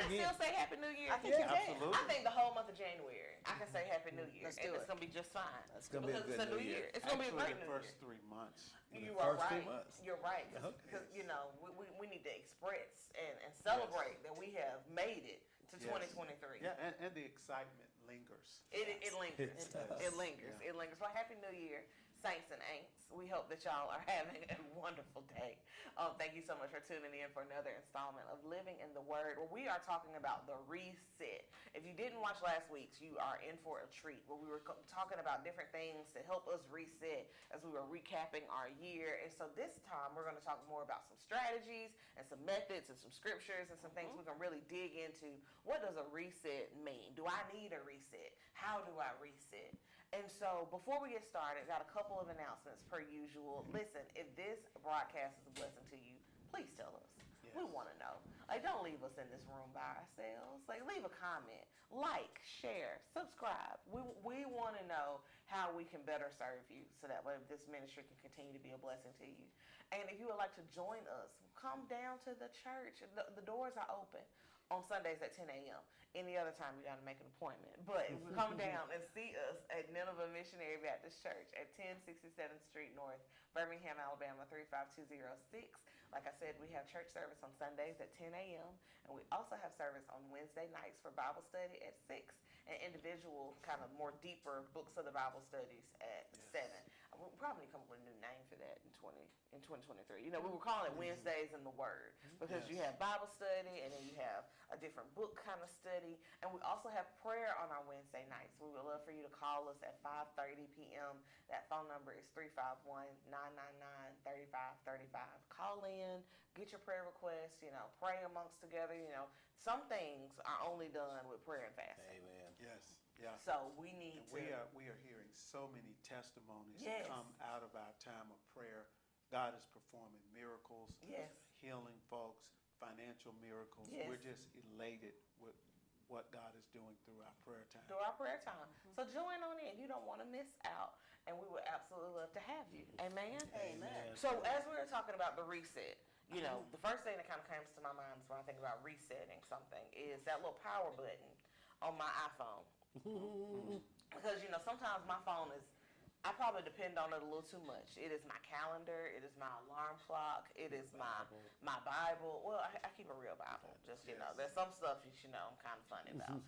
I still say Happy New Year? I think you can. Absolutely. I think the whole month of January, I can say Happy New Year. Let's do It's it. going to be just fine. It's gonna be a Because good it's a New New Year. Year. It's going to be a Actually, great the New first Year. 3 months. You are first 3 right. months. You're right. Because, Okay. you know, we need to express and celebrate that we have made it to Yes. 2023. Yeah, and the excitement lingers. It lingers. It does. It lingers. Yeah. It lingers. Well, Happy New Year, Saints and Aints. We hope that y'all are having a wonderful day. Thank you so much for tuning in for another installment of Living in the Word, where we are talking about the reset. If you didn't watch last week's, you are in for a treat, where we were talking about different things to help us reset as we were recapping our year. And so this time, we're going to talk more about some strategies and some methods and some scriptures and some things we can really dig into. What does a reset mean? Do I need a reset? How do I reset? And so before we get started, got a couple of announcements per usual. Listen, if this broadcast is a blessing to you, please tell us. Yes. We want to know. Like, don't leave us in this room by ourselves. Like, leave a comment, like, share, subscribe. We want to know how we can better serve you, so that way this ministry can continue to be a blessing to you. And if you would like to join us, come down to the church. The doors are open on Sundays at 10 a.m. Any other time, you got to make an appointment. But come down and see us at Nineveh Missionary Baptist Church at 1067th Street North, Birmingham, Alabama, 35206. Like I said, we have church service on Sundays at 10 a.m. And we also have service on Wednesday nights for Bible study at 6, and individual kind of more deeper books of the Bible studies at 7. We'll probably come up with a new name for that in 2023. You know, we were calling it Wednesdays in the Word, because you have Bible study, and then you have a different book kind of study. And we also have prayer on our Wednesday nights. We would love for you to call us at 5:30 p.m. That phone number is 351-999-3535. Call in, get your prayer requests, you know, pray amongst together. You know, some things are only done with prayer and fasting. Amen. Yes, yeah. So we need And to. we are hearing so many testimonies Yes. come out of our time of prayer. God is performing miracles, Yes. healing folks, financial miracles. Yes. We're just elated with what God is doing through our prayer time. Through our prayer time. So join on in. You don't want to miss out. And we would absolutely love to have you. Amen? Amen. So as we were talking about the reset, you know, the first thing that kind of comes to my mind when I think about resetting something is that little power button on my iPhone. Because, you know, sometimes my phone is, I probably depend on it a little too much. It is my calendar. It is my alarm clock. It is my Bible. Well, I keep a real Bible. Just, you know, there's some stuff you should know I'm kind of funny about.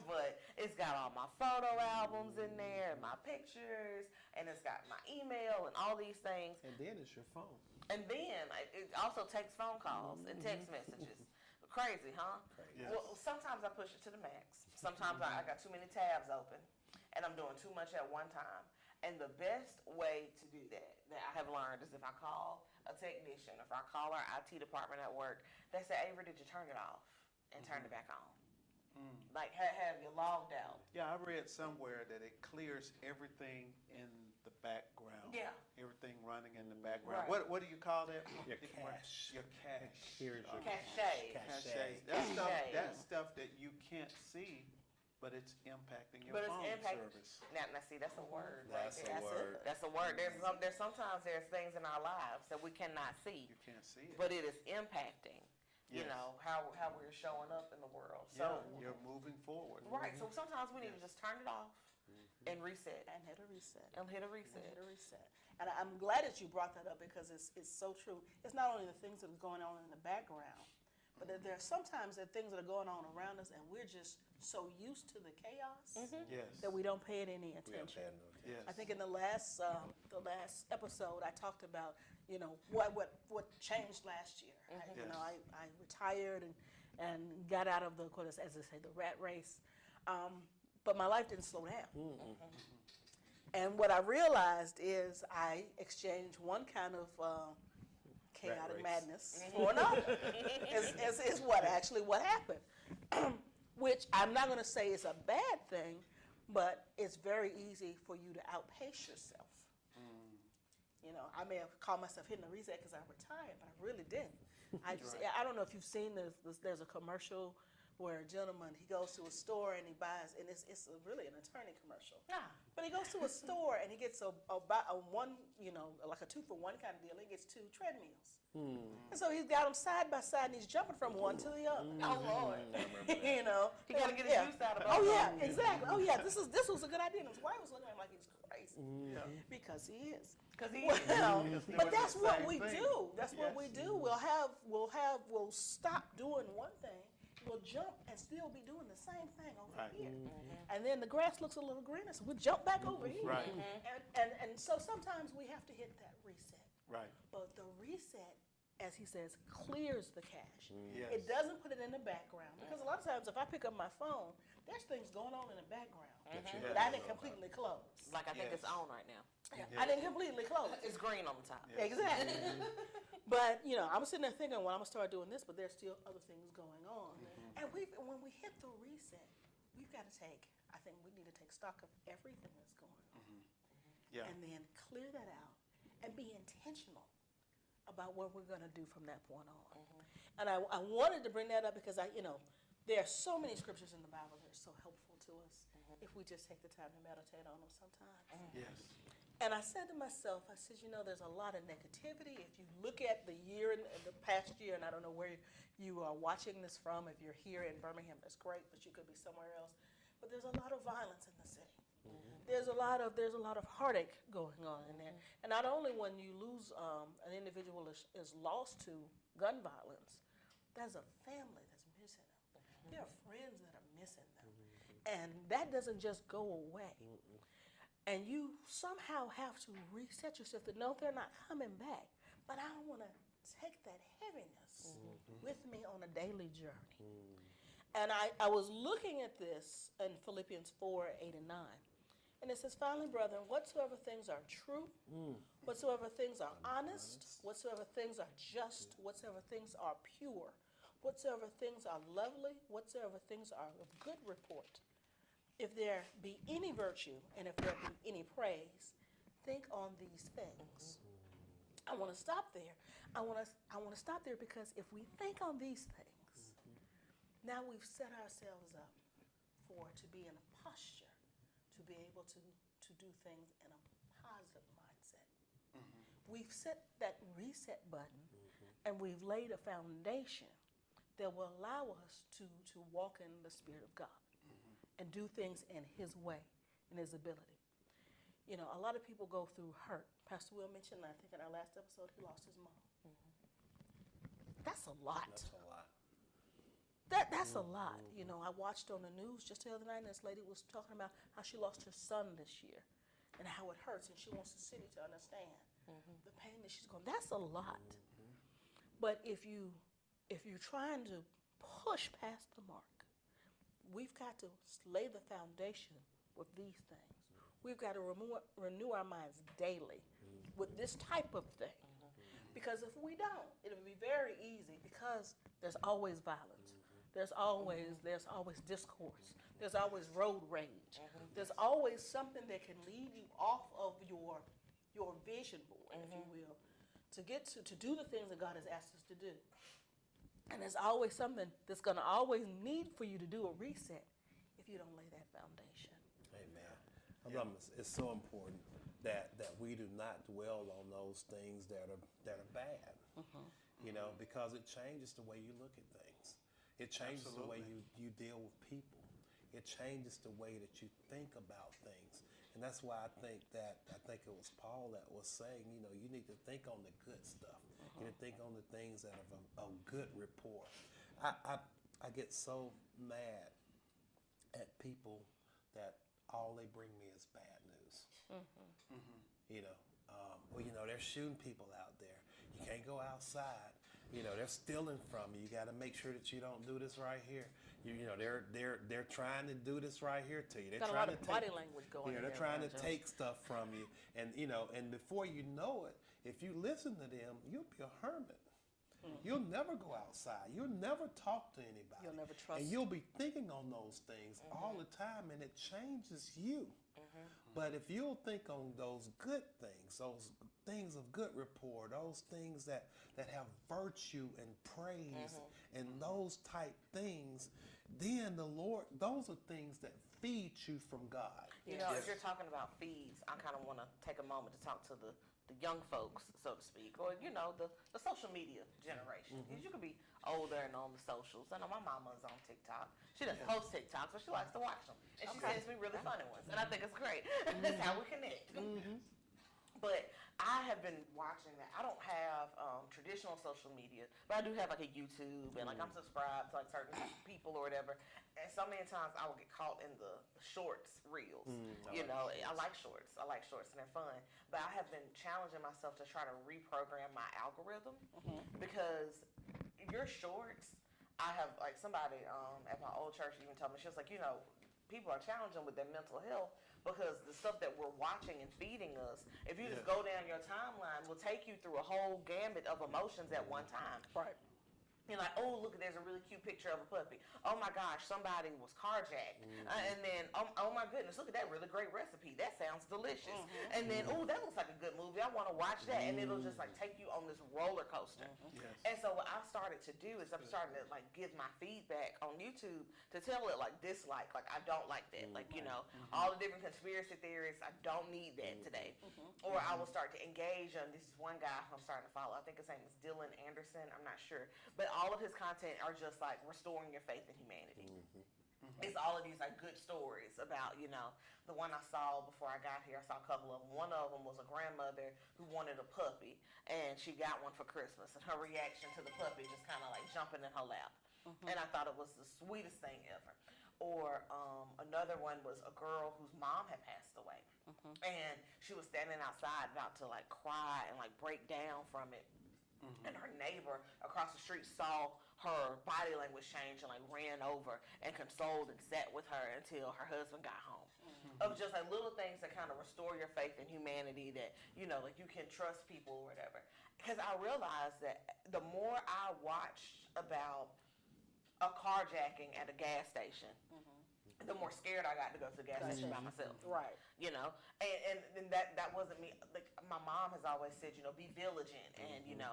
But it's got all my photo albums in there, and my pictures, and it's got my email and all these things. And then it's your phone. And then it also takes phone calls and text messages. Crazy, huh? Crazy. Yes. Well, sometimes I push it to the max. Sometimes I got too many tabs open, and I'm doing too much at one time. And the best way to do that I have learned is if I call a technician, if I call our IT department at work, they say, Avery, did you turn it off and turn it back on? Like, have you logged out? Yeah, I read somewhere that it clears everything in the background. Yeah. Everything running in the background. Right. What do you call that? Your cache. Your cache. Here's your Cache. Cache. Cache. That's stuff that you can't see, but it's impacting your But phone it's impacting. service. Now, see, that's a word. That's right a there. word. That's a word. Sometimes there's things in our lives that we cannot see, You can't see it. but it is impacting. You Yes. know how we're showing up in the world. Yeah, So you're moving forward. right. So sometimes we need to just turn it off and reset And hit a reset. and hit a And reset. hit a reset. And I'm glad that you brought that up, because it's so true. It's not only the things that are going on in the background, but that there are sometimes there are things that are going on around us, and we're just so used to the chaos Yes. that we don't pay it any We don't pay attention. no attention. Yes. I think in the last episode I talked about, you know, what changed last year. You know, I retired and got out of the, as they say, the rat race, but my life didn't slow down. And what I realized is I exchanged one kind of chaotic race. madness for another. is what happened. Which I'm not going to say is a bad thing, but it's very easy for you to outpace yourself. You know, I may have called myself hitting a reset because I retired, but I really didn't. I don't know if you've seen this. There's a commercial where a gentleman, he goes to a store and he buys, and it's really an attorney commercial. Yeah. But he goes to a store and he gets a one, like a 2-for-1 kind of deal. He gets 2 treadmills. And so he's got them side by side and he's jumping from one to the other. Oh Lord. He gotta get his juice out of it. Oh yeah, exactly. Oh yeah, this was a good idea. And his wife was looking at him like he's crazy. Because he is. Well, but that's what we do. That's what we do. We'll stop doing one thing. We'll jump and still be doing the same thing over here. And then the grass looks a little greener, so we'll jump back over here. Right. And so sometimes we have to hit that reset. Right. But the reset, as he says, clears the cache. Yes. It doesn't put it in the background. Because a lot of times if I pick up my phone, there's things going on in the background that I didn't completely close. Like I think it's on right now. I didn't completely close. It's green on the top. Exactly. But, I'm sitting there thinking, well, I'm going to start doing this, but there's still other things going on. And when we hit the reset, we've got to I think we need to take stock of everything that's going on. Yeah. And then clear that out and be intentional about what we're going to do from that point on. And I wanted to bring that up because there are so many scriptures in the Bible that are so helpful to us if we just take the time to meditate on them sometimes. Yes. And I said to myself, there's a lot of negativity. If you look at the year, the past year, and I don't know where you are watching this from. If you're here in Birmingham, that's great, but you could be somewhere else. But there's a lot of violence in the city. There's a lot of heartache going on in there. And not only when you lose an individual is lost to gun violence, there's a family that's missing them. There are friends that are missing them. And that doesn't just go away. And you somehow have to reset yourself to know they're not coming back. But I don't want to take that heaviness with me on a daily journey. And I was looking at this in Philippians 4:8-9. And it says, finally, brethren, whatsoever things are true, whatsoever things are honest, whatsoever things are just, whatsoever things are pure, whatsoever things are lovely, whatsoever things are of good report. If there be any virtue and if there be any praise, think on these things. I want to stop there. I want to stop there because if we think on these things, now we've set ourselves up to be in a posture to be able to do things in a positive mindset. We've set that reset button and we've laid a foundation that will allow us to walk in the Spirit of God and do things in His way, in His ability. A lot of people go through hurt. Pastor Will mentioned, I think in our last episode, he lost his mom. That's a lot. That's a lot. That's a lot. I watched on the news just the other night, and this lady was talking about how she lost her son this year and how it hurts, and she wants the city to understand the pain that she's going. That's a lot. But if you're trying to push past the mark, we've got to lay the foundation with these things. We've got to renew our minds daily with this type of thing. Because if we don't, it'll be very easy because there's always violence. There's always discourse. There's always road rage. There's always something that can lead you off of your vision board, if you will, to get to do the things that God has asked us to do. And there's always something that's going to always need for you to do a reset if you don't lay that foundation. Amen. It's so important that we do not dwell on those things that are bad, because it changes the way you look at things. It changes the way you deal with people. It changes the way that you think about things. And that's why I think it was Paul that was saying, you need to think on the good stuff. You need to think on the things that are of good report. I get so mad at people that all they bring me is bad news. They're shooting people out there. You can't go outside. They're stealing from you. You got to make sure that you don't do this right here. They're trying to do this right here to you. They're got trying a lot of body language going. They're trying to take stuff from you, and before you know it, if you listen to them, you'll be a hermit. You'll never go outside. You'll never talk to anybody. You'll never trust. And you'll be thinking on those things all the time, and it changes you. But if you'll think on those good things, those things of good rapport, those things that have virtue and praise and those type things, then the Lord, those are things that feed you from God. You know, if you're talking about feeds, I kind of want to take a moment to talk to the young folks, so to speak, or, you know, the social media generation. Because you could be older and on the socials. I know my mama's on TikTok. She doesn't post TikToks, but she likes to watch them. And she sends me really funny ones. And I think it's great. That's how we connect. But I have been watching that. I don't have traditional social media, but I do have like a YouTube, and like I'm subscribed to like certain people or whatever. And so many times I will get caught in the shorts reels. You know, I like shorts. I like shorts and they're fun. But I have been challenging myself to try to reprogram my algorithm because your shorts, I have like somebody at my old church even told me, she was like, you know, people are challenging with their mental health because the stuff that we're watching and feeding us, if you just go down your timeline, will take you through a whole gamut of emotions at one time. Right. You're like, oh, look, there's a really cute picture of a puppy. Oh my gosh, somebody was carjacked. And then, oh my goodness, look at that really great recipe. That sounds delicious. And then, oh, that looks like a good movie. I want to watch that. And it'll just like take you on this roller coaster. And so what I started to do is I'm starting to like give my feedback on YouTube to tell it like dislike, like I don't like that. Like, you know, all the different conspiracy theories, I don't need that today. Or I will start to engage on, this is one guy I'm starting to follow. I think his name is Dylan Anderson. I'm not sure. But all of his content are just like restoring your faith in humanity. It's all of these like good stories about, you know, the one I saw before I got here, I saw a couple of them. One of them was a grandmother who wanted a puppy and she got one for Christmas, and her reaction to the puppy just kind of like jumping in her lap. And I thought it was the sweetest thing ever. Or another one was a girl whose mom had passed away. And she was standing outside about to like cry and like break down from it. And her neighbor across the street saw her body language change and like ran over and consoled and sat with her until her husband got home. Of just like little things that kind of restore your faith in humanity, that, you know, like you can trust people or whatever. Because I realized that the more I watched about a carjacking at a gas station, the more scared I got to go to the gas station by myself. Right. You know, and that wasn't me. Like my mom has always said, you know, be vigilant and you know,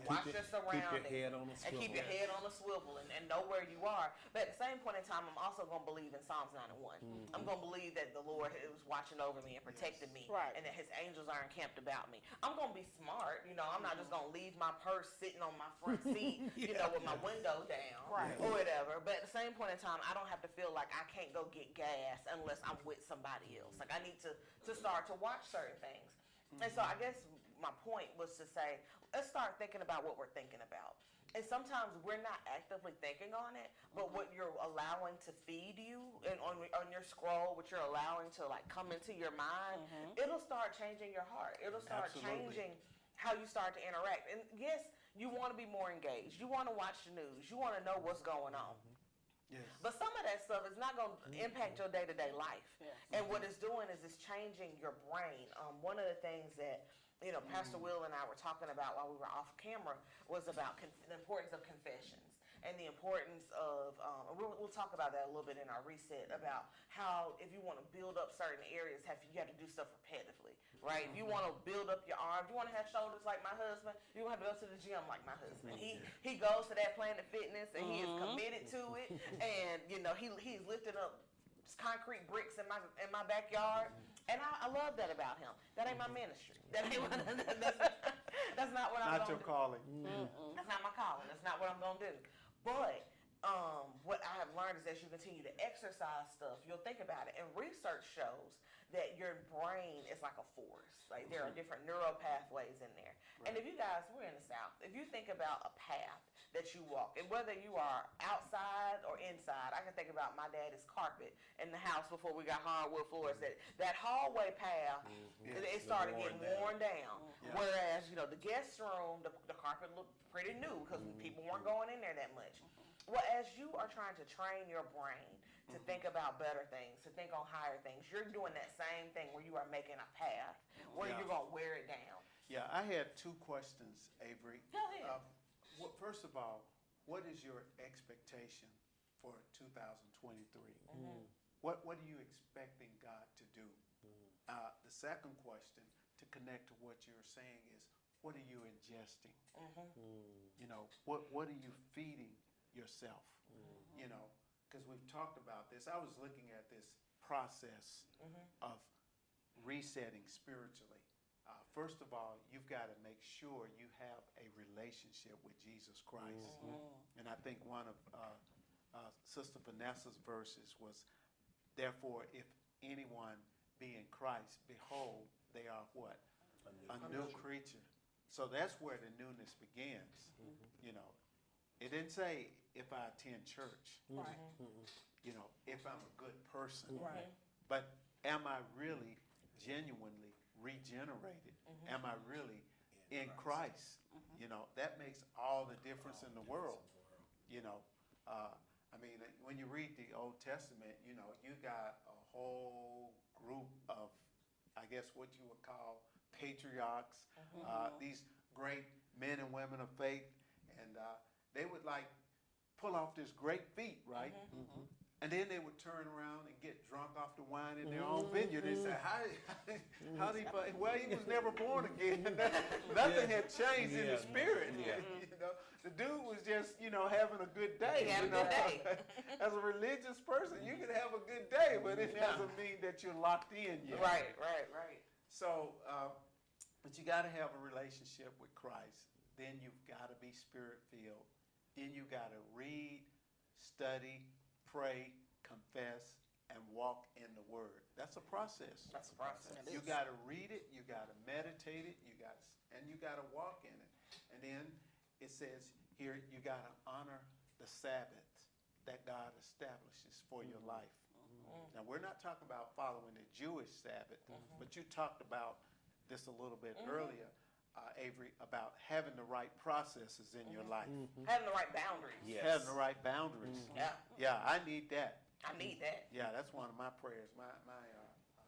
watch your surroundings. Keep your head on a swivel. And keep your head on a swivel and know where you are. But at the same point in time, I'm also going to believe in Psalms 91. I'm going to believe that the Lord is watching over me and protecting me, Right. and that His angels are encamped about me. I'm going to be smart. You know, I'm not just going to leave my purse sitting on my front seat, you know, with my window down, Right. or whatever. But at the same point in time, I don't have to feel like I can't go get gas unless I'm with somebody else. Like I need to start to watch certain things. And so I guess my point was to say, let's start thinking about what we're thinking about. And sometimes we're not actively thinking on it, but what you're allowing to feed you and on your scroll, what you're allowing to like come into your mind, it'll start changing your heart. It'll start changing how you start to interact. And yes, you want to be more engaged. You want to watch the news. You want to know what's going on. Yes. But some of that stuff is not going to impact your day-to-day life. Yes. And what it's doing is it's changing your brain. One of the things that, you know, Pastor Will and I were talking about while we were off camera was about the importance of confessions and the importance of, we'll talk about that a little bit in our reset, about how if you want to build up certain areas, you have to do stuff repetitively, right? If you want to build up your arms, you want to have shoulders like my husband, you have to go to the gym like my husband. He goes to that Planet Fitness and he is committed to it, and you know he's lifted up concrete bricks in my backyard, and I love that about him. That ain't my ministry. That ain't that's not what I'm Not gonna your do. calling. That's not my calling. That's not what I'm gonna do. But what I have learned is as you continue to exercise stuff, you'll think about it. And research shows that your brain is like a force. Like there are different neural pathways in there. Right. And if you guys, we're in the South, if you think about a path that you walk, and whether you are outside or inside, I can think about my daddy's carpet in the house before we got hardwood floors. That hallway path, it started getting worn down. Yeah. Whereas, you know, the guest room, the carpet looked pretty new because people weren't going in there that much. Well, as you are trying to train your brain to think about better things, to think on higher things, you're doing that same thing where you are making a path where you're going to wear it down. Yeah, I had two questions, Avery. Go ahead. First of all, what is your expectation for 2023? What are you expecting God to do The second question to connect to what you're saying is, what are you ingesting? You know, what are you feeding yourself? You know, because we've talked about this. I was looking at this process of resetting spiritually. First of all, you've got to make sure you have a relationship with Jesus Christ. And I think one of Sister Vanessa's verses was, therefore, if anyone be in Christ, behold, they are what? A new creature. So that's where the newness begins. You know, it didn't say if I attend church. Right. You know, if I'm a good person. Right. But am I really genuinely regenerated? Am I really in Christ? You know, that makes all the difference in the world. You know, I mean, when you read the Old Testament, you know, you got a whole group of, I guess, what you would call patriarchs, these great men and women of faith, and they would like pull off this great feat, right? And then they would turn around and get drunk off the wine in their own vineyard. They say, how did he, well, he was never born again. Nothing had changed in the spirit. You know, the dude was just, you know, having a good day. He had a good day. As a religious person, you can have a good day, but it doesn't mean that you're locked in yet. Right. So, but you got to have a relationship with Christ. Then you've got to be spirit-filled. Then you got to read, study, pray, confess, and walk in the Word. That's a process. That's a process. You got to read it, you got to meditate it, you got to walk in it. And then it says here, you got to honor the Sabbath that God establishes for your life. Now, we're not talking about following the Jewish Sabbath, but you talked about this a little bit earlier, Avery, about having the right processes in your life. Having the right boundaries. Yes. Having the right boundaries. Yeah, I need that. I need that. Yeah, that's one of my prayers. My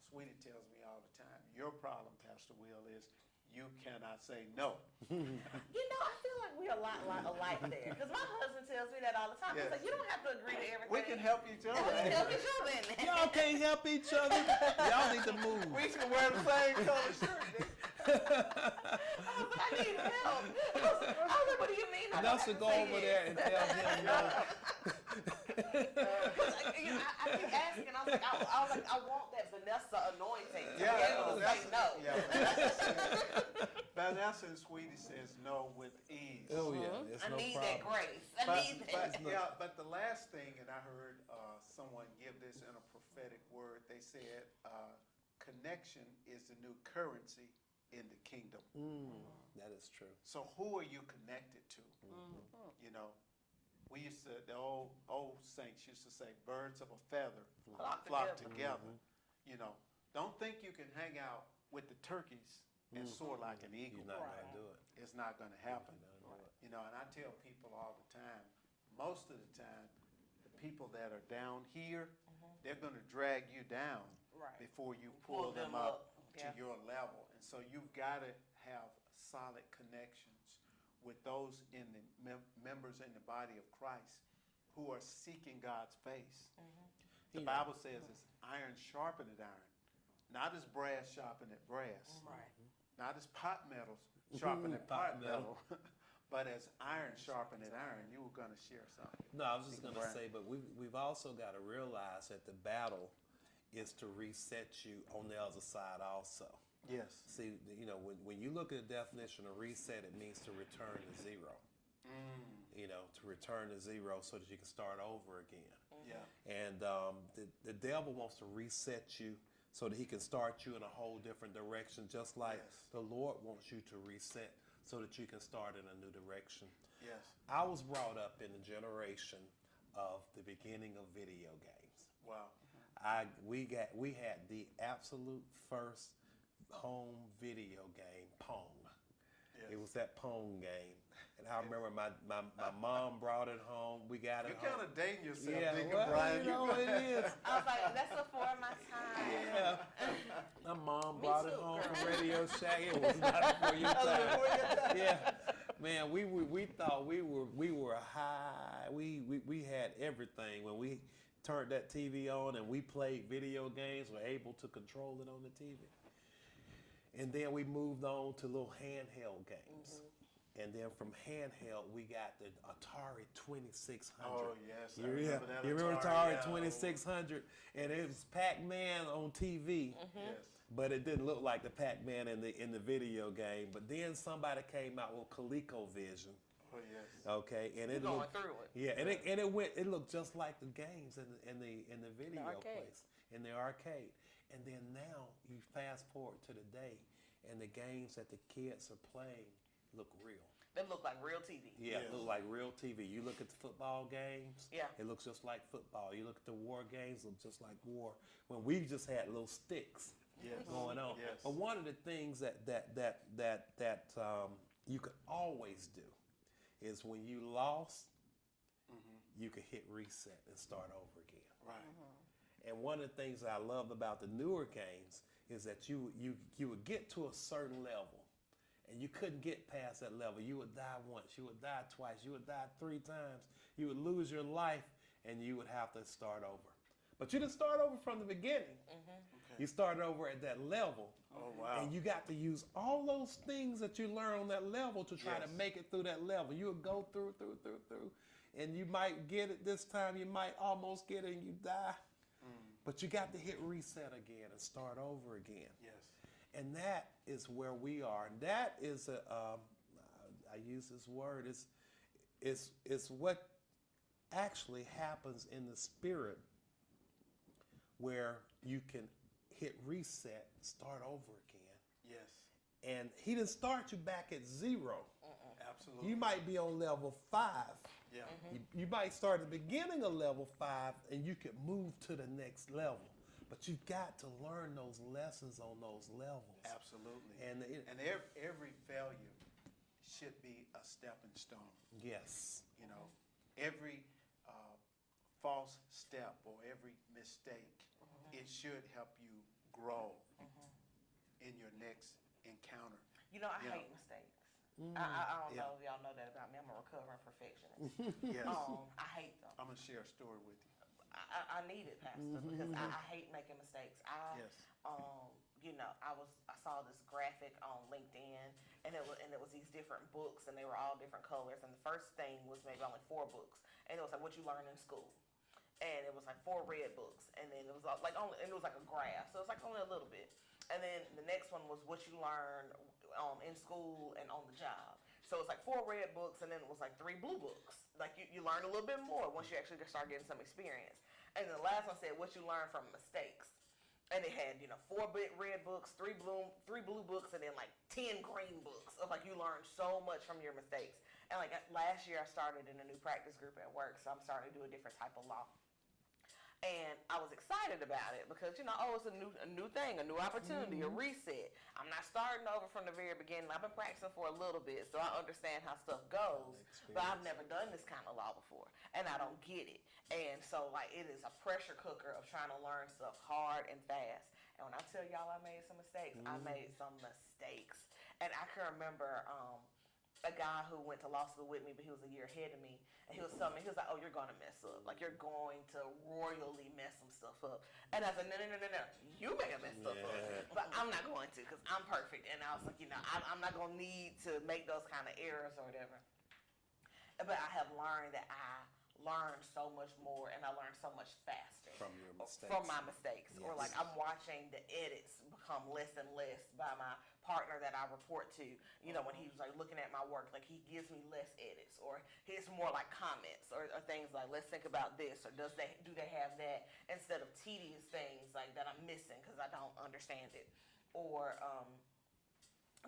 sweetie tells me all the time, your problem, Pastor Will, is you cannot say no. You know, I feel like we're a lot alike there. Because my husband tells me that all the time. He's like, you don't have to agree to everything. We can help each other. We can help each other in that. Y'all can't help each other. Y'all need to move. We should wear the same color shirt. I was like, I need help. I was like, what do you mean? I don't Enough have to to go say over yes. there and tell him no. I keep asking. I was like, I want that Vanessa anointing to be Yeah, able to say no. Vanessa and Sweetie says no with ease. Oh yeah, there's I no need problem. that grace. I need that. But the last thing, and I heard someone give this in a prophetic word, they said connection is the new currency in the kingdom. That is true. So who are you connected to? You know, we used to, the old saints used to say, birds of a feather flock together. You know, don't think you can hang out with the turkeys and soar like an eagle. You're not going to do it. It's not going to happen. You're not gonna do it. You know, and I tell people all the time, most of the time, the people that are down here, they're going to drag you down before you pull them up to your level. And so you've got to have solid connections with those in the members in the body of Christ who are seeking God's face. The Bible says it's iron sharpened iron, not as brass sharpened at brass, not as pot metals sharpened at pot metal, but as iron sharpened at iron. You were going to share something. No, I was just going to say, but we've also got to realize that the battle is to reset you on the other side also. Yes. See, you know, when you look at the definition of reset, it means to return to zero. You know, to return to zero so that you can start over again. Yeah. And the devil wants to reset you so that he can start you in a whole different direction, just like the Lord wants you to reset so that you can start in a new direction. Yes. I was brought up in the generation of the beginning of video games. Wow. We had the absolute first home video game, Pong. Yes. It was that Pong game. And I remember my mom brought it home. We got it You're home. kind of dating yourself, Yeah, Deacon well, Brian. you know it is. I was like, that's before my time. Yeah. My mom Me brought it too, home girl. from Radio Shack. It was not before your time. Yeah. Man, we thought we were high. We had everything when we turned that TV on and we played video games, were able to control it on the TV. And then we moved on to little handheld games. And then from handheld, we got the Atari 2600. Oh, yes. I You remember that remember Atari, Atari yeah. 2600? And it was Pac-Man on TV. Yes. But it didn't look like the Pac-Man in the video game. But then somebody came out with ColecoVision. Oh, yes. Okay, and it Going looked, through it. yeah, and it looked just like the games in the video arcade. place, in the arcade. And then now you fast forward to the day, and the games that the kids are playing look real. They look like real TV. Yeah, Yes. look like real TV. You look at the football games, Yeah. it looks just like football. You look at the war games, it looks just like war. When we just had little sticks Yes. going on. Yes. But one of the things that you could always do is when you lost, you could hit reset and start over again. Right. And one of the things that I love about the newer games is that you would get to a certain level, and you couldn't get past that level. You would die once, you would die twice, you would die 3 times. You would lose your life, and you would have to start over. But you didn't start over from the beginning. You started over at that level. Oh, wow. And you got to use all those things that you learn on that level to try to Yes. make it through that level. You would go through. And you might get it this time, you might almost get it and you die. But you got to hit reset again and start over again. Yes. And that is where we are. And that is I use this word, it's what actually happens in the spirit where you can hit reset, start over again. Yes. And he didn't start you back at 0. Absolutely. You might be on level 5. Yeah. You might start at the beginning of level 5 and you could move to the next level. But you've got to learn those lessons on those levels. Absolutely. And every failure should be a stepping stone. yes. You know, every false step or every mistake, it should help you grow in your next encounter. You know, I Yeah. hate mistakes. I don't Yeah. know if y'all know that about me. I'm a recovering perfectionist. Yes. I hate them. I'm going to share a story with you. I need it, Pastor, because I hate making mistakes. Yes. You know, I saw this graphic on LinkedIn, and it was these different books, and they were all different colors. And the first thing was maybe only 4 books, and it was like what you learn in school, and it was like 4 red books, and then it was like only, and it was like a graph, so it was like only a little bit. And then the next one was what you learn in school and on the job. So it's like 4 red books, and then it was like 3 blue books. Like you learn a little bit more once you actually start getting some experience. And the last one said what you learn from mistakes. And it had, 4 red books, 3 blue books, and then like 10 green books of like you learned so much from your mistakes. And like last year I started in a new practice group at work, so I'm starting to do a different type of law. And I was excited about it because, it's a new thing, a new opportunity, a reset. I'm not starting over from the very beginning. I've been practicing for a little bit, so I understand how stuff goes. But I've never done this kind of law before, and I don't get it. And so, it is a pressure cooker of trying to learn stuff hard and fast. And when I tell y'all I made some mistakes, I made some mistakes. And I can remember a guy who went to law school with me, but he was a year ahead of me. And he was telling me, he was like, oh, you're going to mess up. Like, you're going to royally mess some stuff up. And I said, no. You may have messed stuff up. But I'm not going to because I'm perfect. And I was like, I'm not going to need to make those kind of errors or whatever. But I have learned that I learned so much more and I learned so much faster. From your mistakes. From my mistakes. Or Yes. like I'm watching the edits become less and less by my partner that I report to. When he was like looking at my work, like he gives me less edits or it's more like comments or things like, let's think about this or do they have that, instead of tedious things like that I'm missing because I don't understand it. Or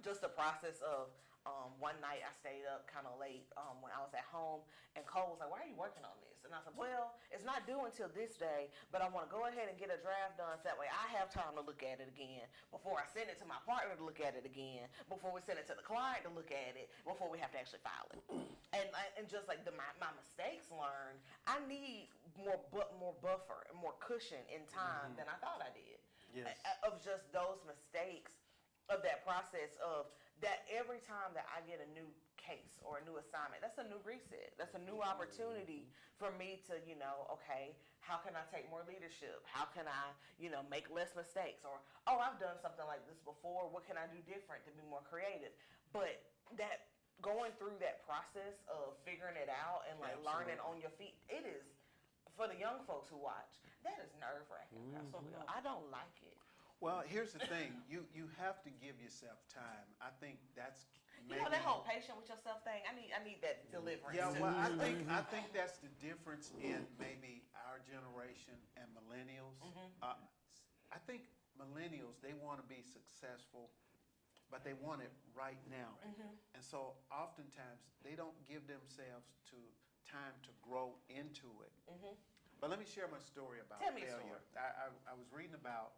just the process of one night I stayed up kind of late when I was at home, and Cole was like, why are you working on this? And I said, well, it's not due until this day, but I want to go ahead and get a draft done so that way I have time to look at it again before I send it to my partner to look at it again, before we send it to the client to look at it, before we have to actually file it. And just like my mistakes learned, I need more buffer and more cushion in time than I thought I did. Yes. Of just those mistakes, of that process of that every time that I get a new case or a new assignment. That's a new reset. That's a new opportunity for me to, okay, how can I take more leadership? How can I, make less mistakes? Or, oh, I've done something like this before. What can I do different to be more creative? But that going through that process of figuring it out and like learning on your feet, it is, for the young folks who watch, that is nerve-wracking. I don't like it. Well, here's the thing. You have to give yourself time. I think that's maybe, that whole patient with yourself thing. I need that deliverance. Yeah, well, I think that's the difference in maybe our generation and millennials. I think millennials, they want to be successful, but they want it right now. And so oftentimes they don't give themselves time to grow into it. But let me share my story about Tell me a failure. I was reading about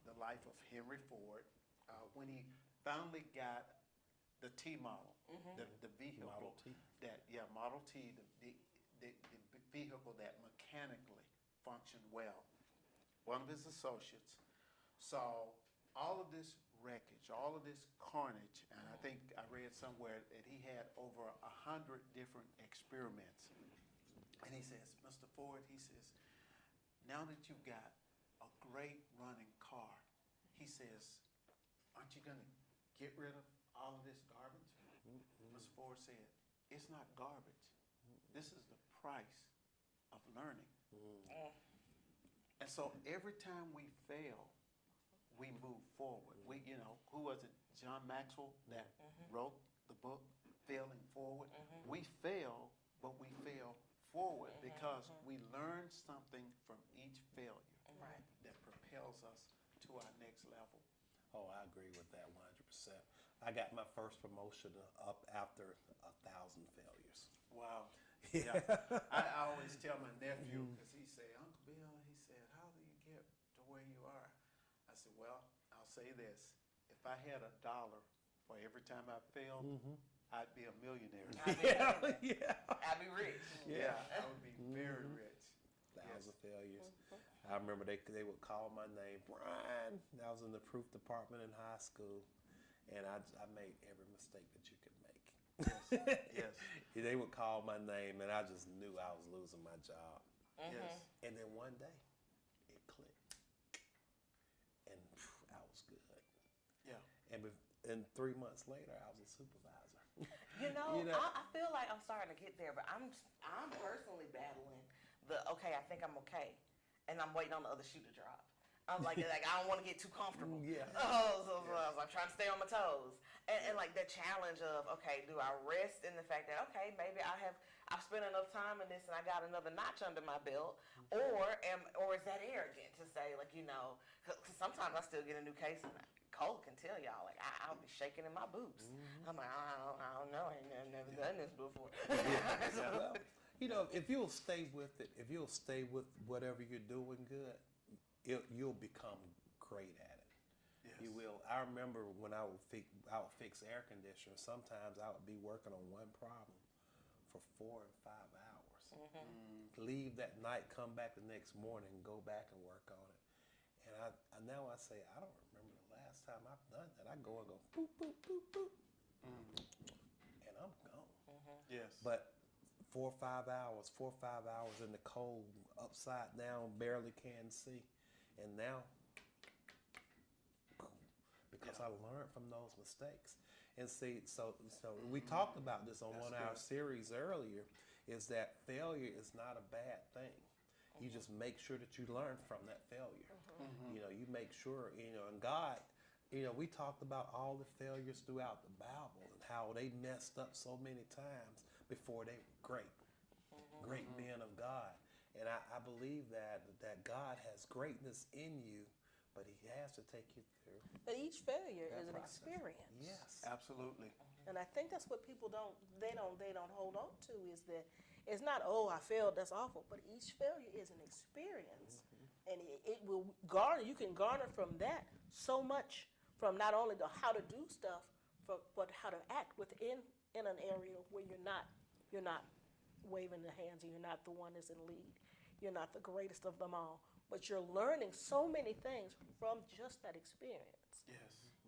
the life of Henry Ford when he finally got the T model, the vehicle Model T. Model T, the vehicle that mechanically functioned well. One of his associates saw all of this wreckage, all of this carnage, and I think I read somewhere that he had over 100 different experiments. And he says, Mr. Ford, he says, now that you've got a great running car, he says, aren't you going to get rid of all of this garbage? Mr. Ford said, it's not garbage. This is the price of learning. And so every time we fail, we move forward. Who was it? John Maxwell that wrote the book, Failing Forward. We fail, but we fail forward because we learn something from each failure that propels us to our next level. Oh, I agree with that 100%. I got my first promotion up after 1,000 failures. Wow. Yeah. I always tell my nephew, because he said, Uncle Bill, he said, how do you get to where you are? I said, well, I'll say this. If I had $1 for every time I failed, I'd be a millionaire. I'd be rich. Yeah, I would be very rich. 1,000 failures. I remember they would call my name, Brian. I was in the proof department in high school, and I made every mistake that you could make. Yes. They would call my name, and I just knew I was losing my job. Yes. And then one day, it clicked, and I was good. Yeah. And 3 months later, I was a supervisor. I feel like I'm starting to get there, but I'm personally battling okay, I think I'm okay, and I'm waiting on the other shoe to drop. I'm like I don't want to get too comfortable. So I'm trying to stay on my toes, and like that challenge of okay, do I rest in the fact that okay, maybe I've spent enough time in this and I got another notch under my belt, or is that arrogant to say like because sometimes I still get a new case and Cole can tell y'all like I'll be shaking in my boots. I'm like I don't know, I ain't never done this before. Well, if you'll stay with it, if you'll stay with whatever you're doing good, you'll become great at it. Yes. You will. I remember when I would fix air conditioners. Sometimes I would be working on one problem for 4 and 5 hours. Leave that night, come back the next morning, and go back and work on it. And now I say I don't remember the last time I've done that. I go boop boop boop boop, and I'm gone. Yes. But 4 or 5 hours in the cold, upside down, barely can see. And now, because I learned from those mistakes. And see, so we talked about this on one of our series earlier, is that failure is not a bad thing. You just make sure that you learn from that failure. You make sure, and God, we talked about all the failures throughout the Bible and how they messed up so many times before they were great men of God. And I believe that God has greatness in you, but he has to take you through. But each failure is an process. experience. Yes. Absolutely. And I think that's what people don't hold on to is that it's not, oh, I failed, that's awful. But each failure is an experience. And it will you can garner from that so much from not only the how to do stuff, but how to act within an area where you're not waving the hands and you're not the one that's in lead. You're not the greatest of them all. But you're learning so many things from just that experience. Yes.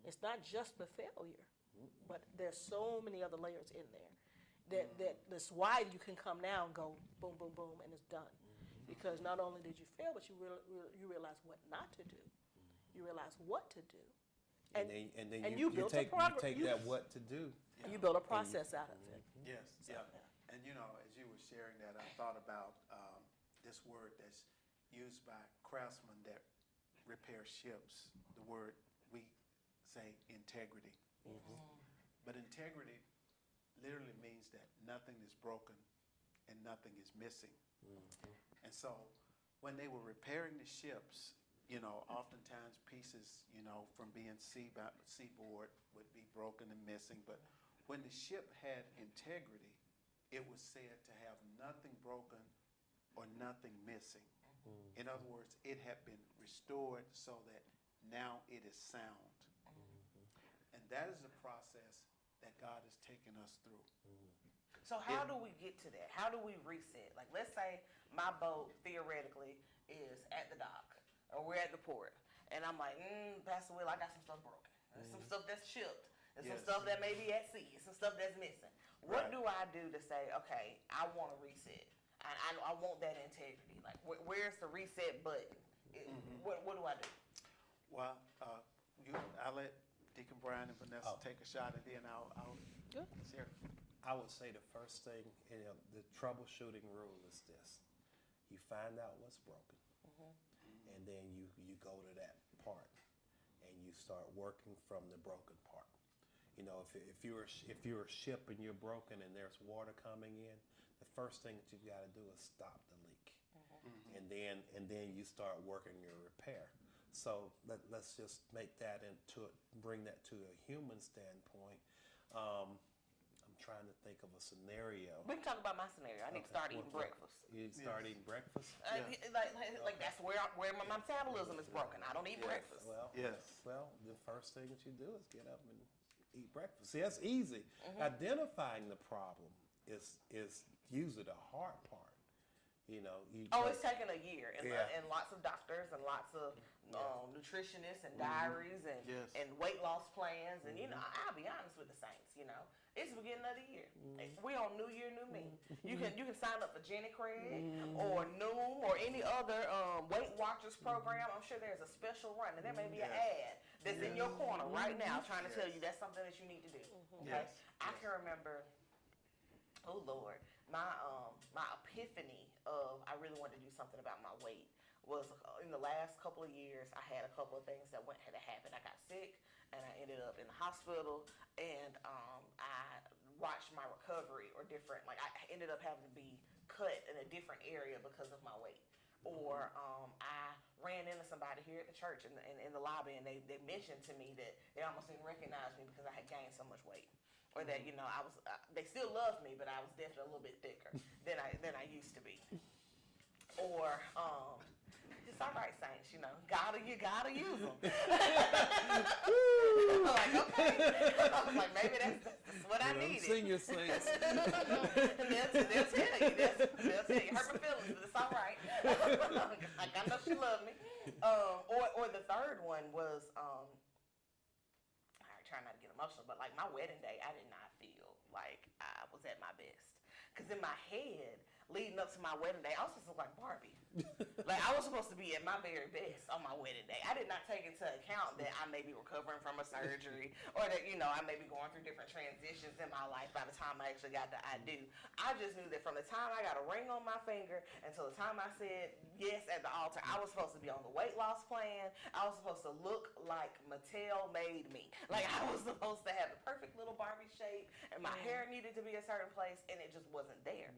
It's not just the failure, but there's so many other layers in there that's why you can come now and go boom, boom, boom, and it's done. Because not only did you fail, but you realize what not to do. You realize what to do. And then you take that what to do. And you build a process out of it. Yes, So, yeah. And you know, as you were sharing that, I thought about this word that's used by craftsmen that repair ships. The word, we say integrity. But integrity literally means that nothing is broken and nothing is missing. And so when they were repairing the ships, you know, oftentimes pieces, you know, from being seaboard would be broken and missing. But when the ship had integrity, it was said to have nothing broken or nothing missing. In other words, it had been restored so that now it is sound. And that is the process that God has taken us through. So how do we get to that? How do we reset? Like, let's say my boat theoretically is at the dock, or we're at the port, and I'm like, Pastor Will, I got some stuff broken. There's some stuff that's shipped. There's some stuff that may be at sea. Some stuff that's missing. What do I do to say, okay, I want to reset? I want that integrity. Like, where's the reset button? What do I do? Well, I'll let Deacon Brian and Vanessa take a shot, and then I'll share. I would say the first thing, the troubleshooting rule is this. You find out what's broken, and then you go to that part, and you start working from the broken part. You know, if you're a ship and you're broken and there's water coming in, the first thing that you've got to do is stop the leak, and then you start working your repair. So let's just bring that to a human standpoint. I'm trying to think of a scenario. We can talk about my scenario. I need to start eating breakfast. You start eating breakfast? Like that's where my metabolism is broken. I don't eat breakfast. Well, the first thing that you do is get up and eat breakfast. See, that's easy. Identifying the problem is usually the hard part. You know, it's taken a year, and lots of doctors and lots of nutritionists and diaries and weight loss plans, and you know, I'll be honest with the saints. You know, it's the beginning of the year. We on New Year, New Me. You can sign up for Jenny Craig or Noom or any other Weight Watchers program. I'm sure there's a special run, and there may be an ad that's in your corner right now trying to tell you that's something that you need to do. Okay, I can remember. Oh Lord, my epiphany of I really wanted to do something about my weight was in the last couple of years. I had a couple of things that had to happen. I got sick and I ended up in the hospital, and I watched my recovery or different. Like I ended up having to be cut in a different area because of my weight, or I ran into somebody here at the church in the lobby, and they mentioned to me that they almost didn't recognize me because I had gained so much weight. Or that, you know, I was, they still loved me, but I was definitely a little bit thicker than I used to be. Or, it's all right, saints, you know, you gotta use them. I'm like, okay. I was like, maybe that's what I needed. Senior saints. And they'll tell you, hurt my feelings, but it's all right. Like, I know she loved me. Or the third one was, try not to get emotional, but like my wedding day, I did not feel like I was at my best. Because in my head, leading up to my wedding day, I was supposed to look like Barbie. Like I was supposed to be at my very best on my wedding day. I did not take into account that I may be recovering from a surgery, or that, you know, I may be going through different transitions in my life by the time I actually got the I do. I just knew that from the time I got a ring on my finger until the time I said yes at the altar, I was supposed to be on the weight loss plan. I was supposed to look like Mattel made me. Like I was supposed to have the perfect little Barbie shape, and my hair needed to be a certain place, and it just wasn't there.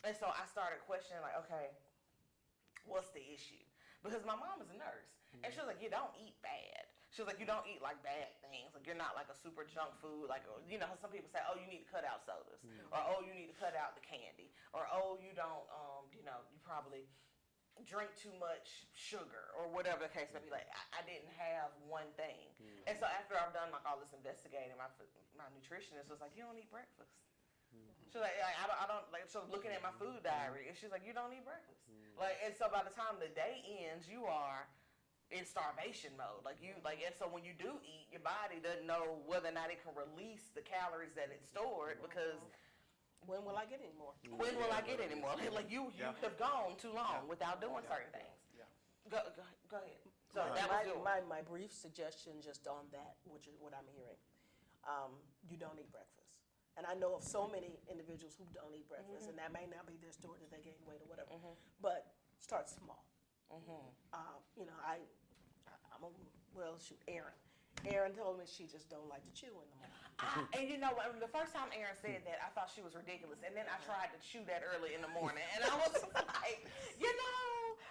And so I started questioning, like, okay, what's the issue? Because my mom is a nurse, and she was like, you don't eat bad. She was like, you don't eat like bad things. Like you're not like a super junk food. Like, you know, some people say, oh, you need to cut out sodas, or oh, you need to cut out the candy, or oh, you don't, you know, you probably drink too much sugar, or whatever the case may be. Like I didn't have one thing. And so after I've done like all this investigating, my nutritionist was like, you don't eat breakfast. She's like, I don't like. So looking at my food diary, and she's like, you don't eat breakfast. Like, and so by the time the day ends, you are in starvation mode. And so when you do eat, your body doesn't know whether or not it can release the calories that it stored because When will I get any more? when will I get any more? Like you Yeah. have gone too long Yeah. without doing Yeah. certain things. Yeah. Go ahead. So that was your, My brief suggestion just on that, which is what I'm hearing. You don't eat breakfast. And I know of so many individuals who don't eat breakfast, and that may not be their story that they gain weight or whatever. But start small. You know, Erin told me she just don't like to chew in the morning. and you know, the first time Erin said that, I thought she was ridiculous. And then I tried to chew that early in the morning. And I was like,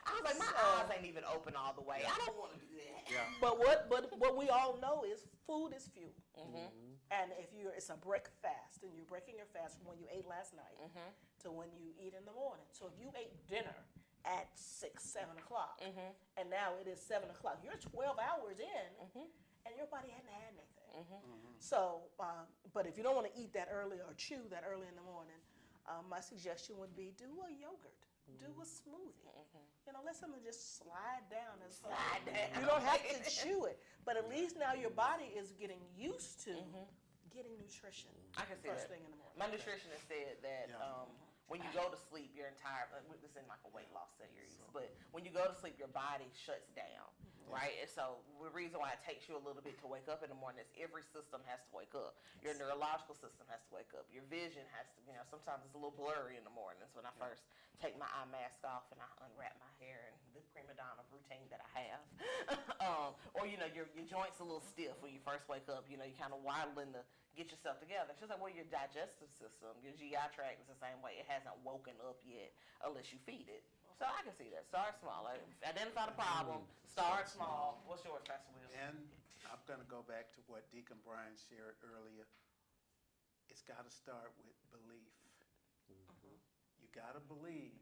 I was like, my eyes ain't even open all the way. I don't want to do that. Yeah. But what we all know is food is fuel. And if it's a break fast, and you're breaking your fast from when you ate last night to when you eat in the morning. So if you ate dinner at 6, 7 o'clock, and now it is 7 o'clock, you're 12 hours in, and your body hadn't had anything. So, but if you don't want to eat that early or chew that early in the morning, my suggestion would be do a yogurt, do a smoothie. You know, let something just slide down. You don't have to chew it, but at least now your body is getting used to getting nutrition I can see first that. thing in the morning. My nutritionist said that Yeah. when you go to sleep, your entire, this isn't like a weight loss series, but when you go to sleep, your body shuts down, right? And so the reason why it takes you a little bit to wake up in the morning is every system has to wake up. Your neurological system has to wake up. Your vision has to, sometimes it's a little blurry in the mornings when I first take my eye mask off and I unwrap my hair and the prima donna routine that I have. Or, your joints a little stiff when you first wake up. You kind of waddling to get yourself together. She's like, well, your digestive system, your GI tract is the same way. It hasn't woken up yet unless you feed it. So I can see that. Start small. Like, identify the problem. Start small. What's yours, Pastor Will? And I'm going to go back to what Deacon Brian shared earlier. It's got to start with belief. You got to believe.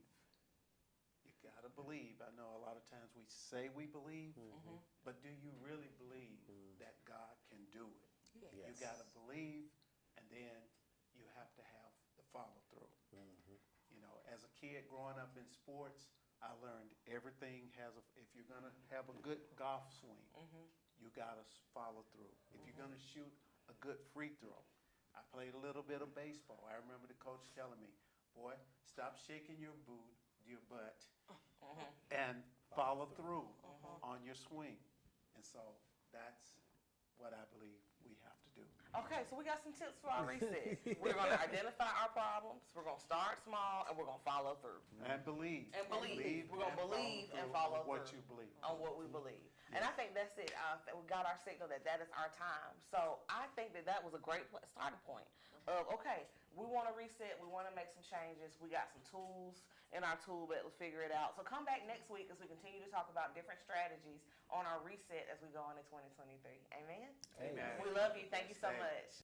You got to believe. I know a lot of times we say we believe, but do you really believe that God can do it? You got to believe, and then you have to have the follow through. As a kid growing up in sports, I learned everything if you're going to have a good golf swing, you got to follow through. If you're going to shoot a good free throw. I played a little bit of baseball. I remember the coach telling me, boy, stop shaking your butt, and follow through on your swing. And so that's what I believe we have to do. Okay, so we got some tips for our reset. We're going to identify our problems. We're going to start small, and we're going to follow through. And believe. And believe. We're going to believe and follow through. What you believe. On what we believe. And I think that's it. We got our signal that is our time. So I think that was a great starting point of, okay, we want to reset. We want to make some changes. We got some tools in our tool belt to figure it out. So come back next week as we continue to talk about different strategies on our reset as we go into 2023. Amen? Amen. We love you. Thank you so Amen. much.